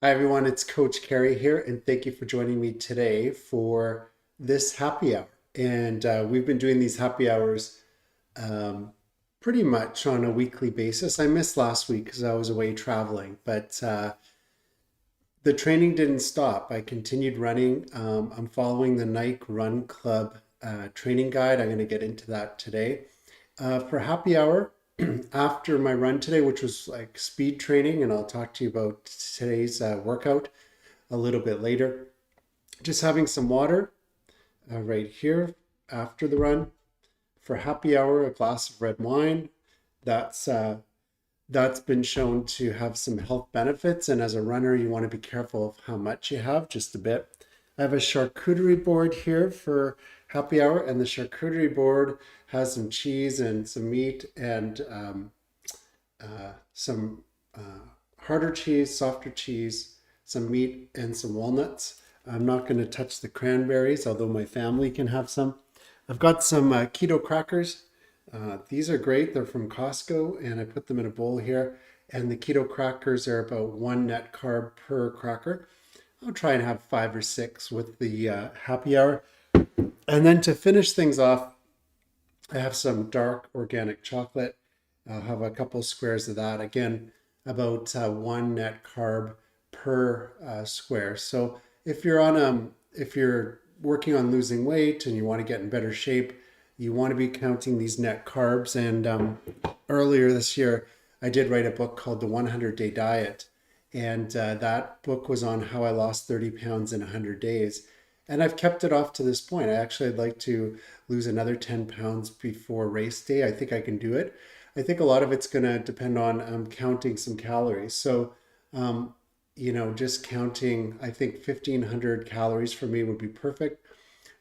Hi everyone, it's Coach Cary here, and thank you for joining me today for this happy hour. And we've been doing these happy hours um, pretty much on a weekly basis. I missed last week because I was away traveling, but the training didn't stop. I continued running. I'm following the Nike Run Club training guide. I'm going to get into that today. For happy hour, after my run today, which was like speed training, and I'll talk to you about today's workout a little bit later. Just having some water right here after the run. For happy hour, a glass of red wine. That's uh, that's been shown to have some health benefits. And as a runner, you want to be careful of how much you have, just a bit. I have a charcuterie board here for happy hour, and the charcuterie board has some cheese and some meat and some harder cheese, softer cheese, some meat, and some walnuts. I'm not going to touch the cranberries, although my family can have some. I've got some keto crackers. These are great. They're from Costco, and I put them in a bowl here. And the keto crackers are about one net carb per cracker. I'll try and have five or six with the happy hour. And then to finish things off, I have some dark organic chocolate. I'll have a couple squares of that. Again, about one net carb per square. So if you're working on losing weight and you want to get in better shape, you want to be counting these net carbs. And earlier this year, I did write a book called The 100-Day Diet. And that book was on how I lost 30 pounds in 100 days. And I've kept it off to this point. I'd like to lose another 10 pounds before race day. I think I can do it. I think a lot of it's going to depend on counting some calories. So, um, just counting, I think 1,500 calories for me would be perfect.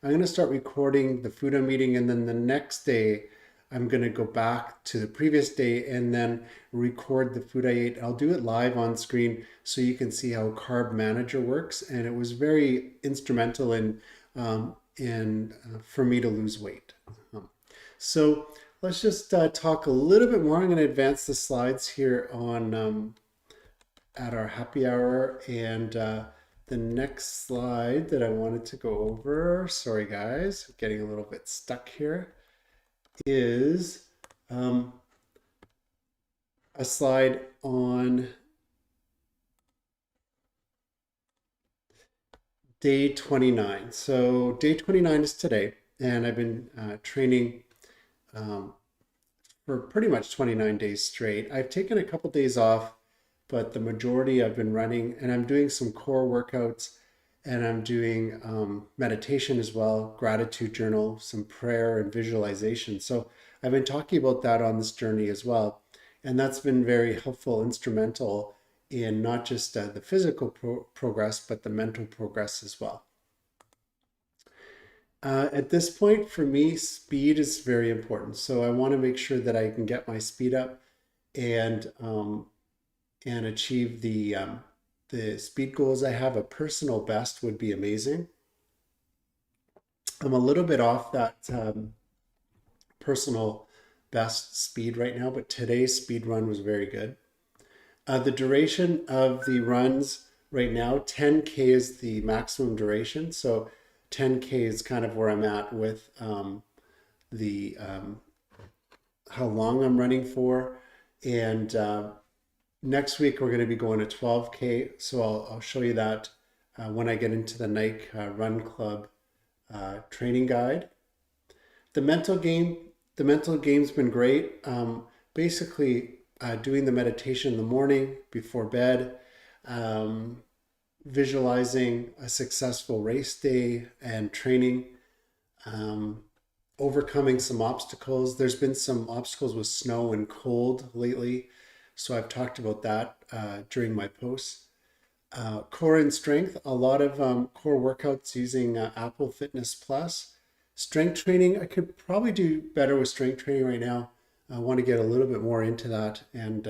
I'm going to start recording the food I'm eating, and then the next day, I'm going to go back to the previous day and then record the food I ate. I'll do it live on screen so you can see how Carb Manager works. And it was very instrumental in for me to lose weight. So let's just talk a little bit more. I'm going to advance the slides here on at our happy hour, and the next slide that I wanted to go over. Sorry guys, getting a little bit stuck here is a slide on day 29. So day 29 is today, and I've been training um, for pretty much 29 days straight. I've taken a couple days off, but the majority I've been running, and I'm doing some core workouts, and I'm doing meditation as well, gratitude journal, some prayer and visualization. So I've been talking about that on this journey as well. And that's been very helpful, instrumental in not just the physical progress, but the mental progress as well. At this point, for me, speed is very important. So I want to make sure that I can get my speed up and achieve the speed goals I have. A personal best would be amazing. I'm a little bit off that personal best speed right now, but today's speed run was very good. The duration of the runs right now, 10K is the maximum duration. So 10K is kind of where I'm at with the how long I'm running for. And next week we're going to be going to 12K. So I'll show you that when I get into the Nike Run Club training guide. The mental game, the mental game's been great. Basically, doing the meditation in the morning before bed, um, visualizing a successful race day and training, um, overcoming some obstacles. There's been some obstacles with snow and cold lately, so I've talked about that during my posts. Core and strength, a lot of core workouts using Apple Fitness Plus. Strength training, I could probably do better with strength training right now. I want to get a little bit more into that. And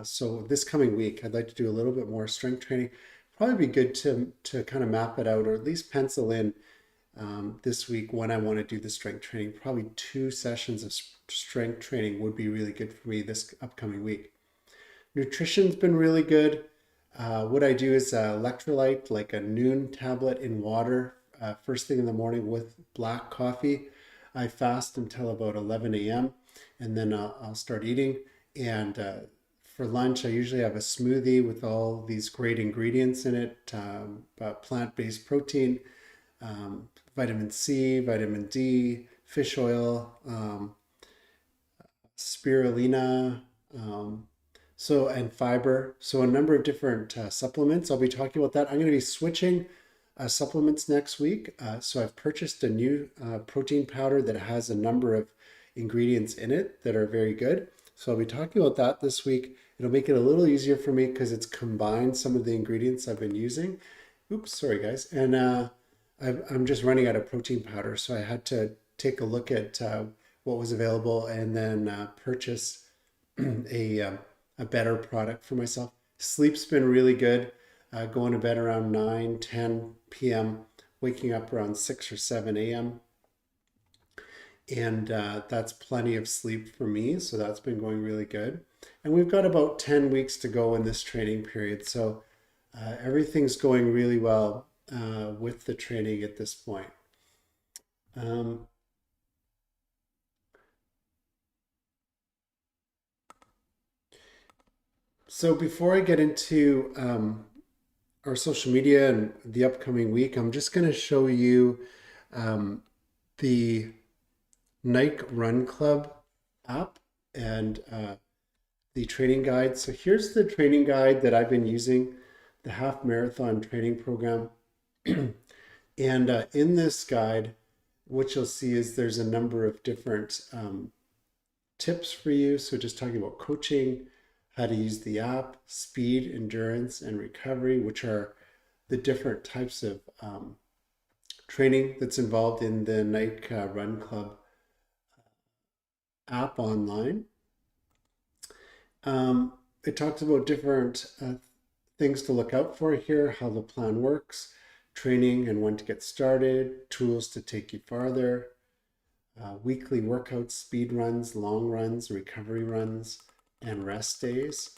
so this coming week, I'd like to do a little bit more strength training. Probably be good to kind of map it out, or at least pencil in this week when I want to do the strength training. Probably 2 sessions of strength training would be really good for me this upcoming week. Nutrition's been really good. What I do is electrolyte, like a noon tablet in water, first thing in the morning with black coffee. I fast until about 11 a.m. and then I'll start eating. And for lunch, I usually have a smoothie with all these great ingredients in it, plant-based protein, vitamin C, vitamin D, fish oil, spirulina, um, and fiber. So a number of different supplements. I'll be talking about that. I'm going to be switching supplements next week. So I've purchased a new protein powder that has a number of ingredients in it that are very good. So I'll be talking about that this week. It'll make it a little easier for me because it's combined some of the ingredients I've been using. Oops, sorry guys. And I'm just running out of protein powder, so I had to take a look at what was available and then purchase a better product for myself. Sleep's been really good. Going to bed around 9, 10 p.m., waking up around 6 or 7 a.m. And that's plenty of sleep for me. So that's been going really good. And we've got about 10 weeks to go in this training period. So everything's going really well with the training at this point. So before I get into our social media and the upcoming week, I'm just going to show you the Nike Run Club app and the training guide. So here's the training guide that I've been using, the half marathon training program. And in this guide, what you'll see is there's a number of different tips for you. So just talking about coaching, how to use the app, speed, endurance, and recovery, which are the different types of training that's involved in the Nike Run Club app online. It talks about different things to look out for here, how the plan works, training and when to get started, tools to take you farther, weekly workouts, speed runs, long runs, recovery runs, and rest days.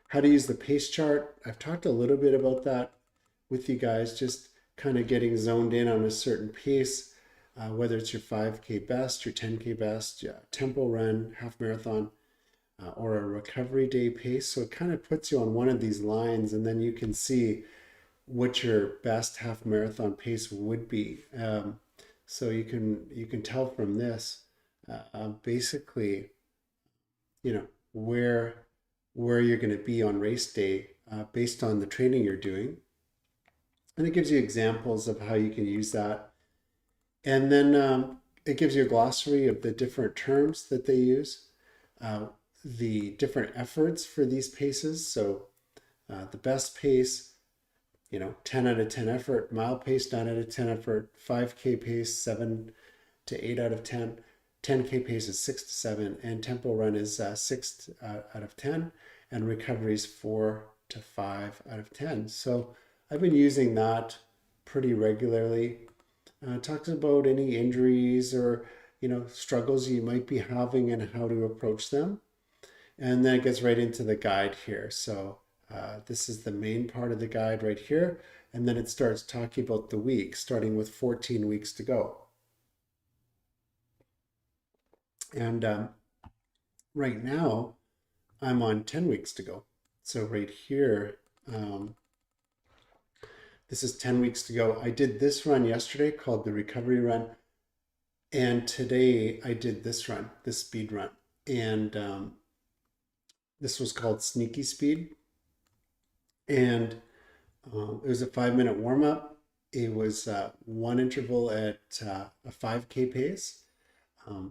How to use the pace chart. I've talked a little bit about that with you guys, just kind of getting zoned in on a certain pace, whether it's your 5K best, your 10K best, tempo run, half marathon, or a recovery day pace. So it kind of puts you on one of these lines, and then you can see what your best half marathon pace would be. So you can tell from this basically, where you're going to be on race day based on the training you're doing, and it gives you examples of how you can use that. And then it gives you a glossary of the different terms that they use, the different efforts for these paces. So the best pace, 10 out of 10 effort, mile pace, 9 out of 10 effort, 5K pace, 7 to 8 out of 10, 10K pace is 6 to 7, and tempo run is 6 out of 10, and recovery is 4 to 5 out of 10. So I've been using that pretty regularly. It talks about any injuries or, struggles you might be having and how to approach them. And then it gets right into the guide here. So this is the main part of the guide right here. And then it starts talking about the week, starting with 14 weeks to go. And right now, I'm on 10 weeks to go. So right here, this is 10 weeks to go. I did this run yesterday called the recovery run. And today I did this run, this speed run. And this was called Sneaky Speed. And it was a 5-minute warm up. It was one interval at a 5K pace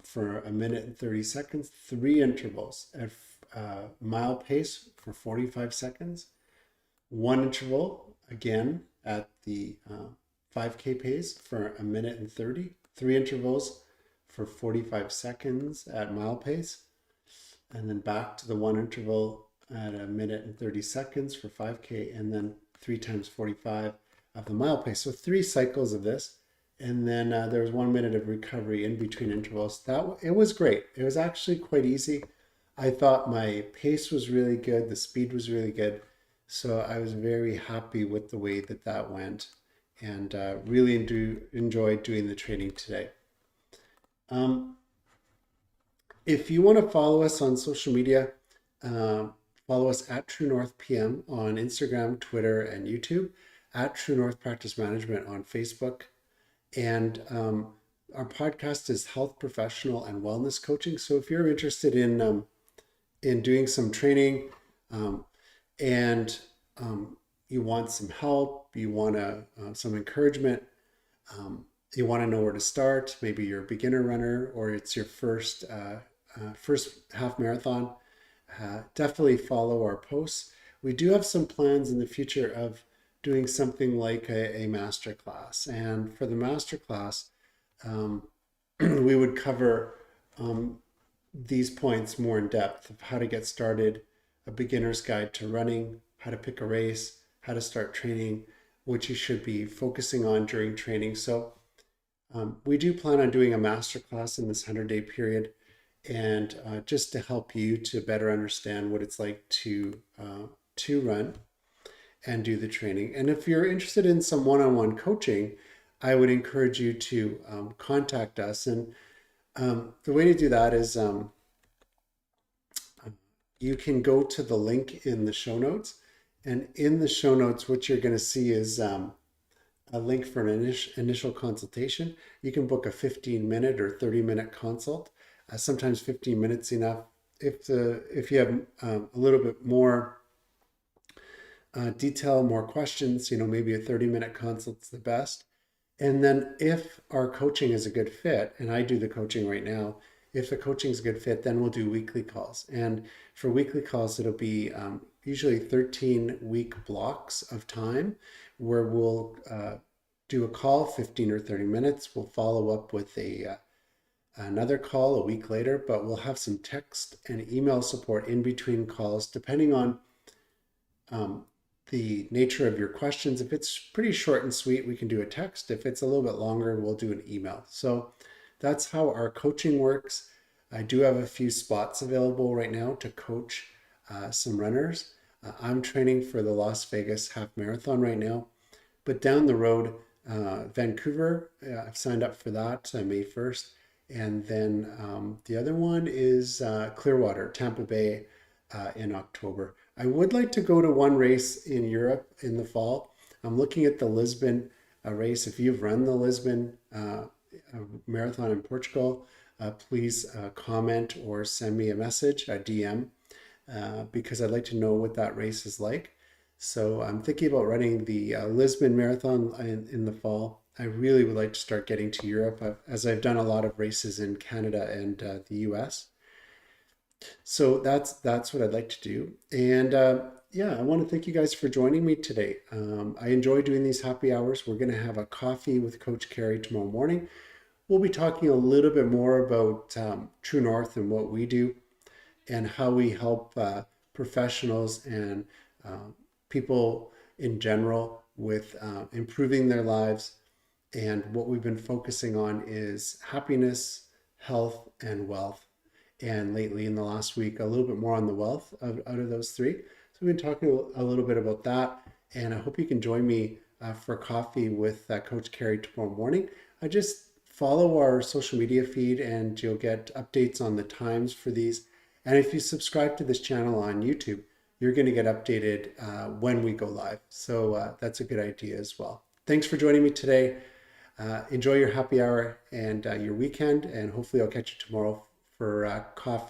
for 1 minute and 30 seconds, 3 intervals at mile pace for 45 seconds, 1 interval again at the 5K pace for 1 minute and 30, 3 intervals for 45 seconds at mile pace, and then back to the 1 interval at 1 minute and 30 seconds for 5K, and then 3 times 45 of the mile pace. So 3 cycles of this. And then there was 1 minute of recovery in between intervals. It was great. It was actually quite easy. I thought my pace was really good, the speed was really good. So I was very happy with the way that that went and really enjoyed doing the training today. Um, if you want to follow us on social media, uh, follow us at True North PM on Instagram, Twitter, and YouTube, at True North Practice Management on Facebook. And our podcast is health professional and wellness coaching. So if you're interested in doing some training um, and you want some help, you want some encouragement, um, you want to know where to start. Maybe you're a beginner runner or it's your first half marathon. Definitely follow our posts. We do have some plans in the future of doing something like a master class. And for the master class, um, we would cover these points more in depth of how to get started, a beginner's guide to running, how to pick a race, how to start training, what you should be focusing on during training. So we do plan on doing a master class in this 100-day period, and just to help you to better understand what it's like to run and do the training. And if you're interested in some one-on-one coaching, I would encourage you to contact us. And the way to do that is you can go to the link in the show notes. And in the show notes, what you're going to see is a link for an initial consultation. You can book a 15-minute or 30-minute consult. Sometimes 15 minutes enough. If you have a little bit more detail, more questions, maybe a 30-minute consult's the best. And then if our coaching is a good fit, and I do the coaching right now, if the coaching is a good fit, then we'll do weekly calls. And for weekly calls, it'll be usually 13-week blocks of time where we'll do a call, 15 or 30 minutes. We'll follow up with another call a week later, but we'll have some text and email support in between calls, depending on the nature of your questions. If it's pretty short and sweet, we can do a text. If it's a little bit longer, we'll do an email. So that's how our coaching works. I do have a few spots available right now to coach some runners. I'm training for the Las Vegas Half Marathon right now, but down the road, Vancouver, I've signed up for that May 1st. And then the other one is Clearwater, Tampa Bay in October. I would like to go to one race in Europe in the fall. I'm looking at the Lisbon race. If you've run the Lisbon marathon in Portugal, please comment or send me a message, a DM, because I'd like to know what that race is like. So I'm thinking about running the Lisbon Marathon in the fall. I really would like to start getting to Europe, as I've done a lot of races in Canada and the US. So that's what I'd like to do. And yeah, I want to thank you guys for joining me today. I enjoy doing these happy hours. We're going to have a coffee with Coach Cary tomorrow morning. We'll be talking a little bit more about True North and what we do and how we help professionals and people in general with improving their lives. And what we've been focusing on is happiness, health, and wealth. And lately in the last week, a little bit more on the wealth out of those three. So we've been talking a little bit about that. And I hope you can join me for coffee with Coach Cary tomorrow morning. I just follow our social media feed and you'll get updates on the times for these. And if you subscribe to this channel on YouTube, you're going to get updated when we go live. So that's a good idea as well. Thanks for joining me today. Enjoy your happy hour and your weekend, and hopefully I'll catch you tomorrow for coffee.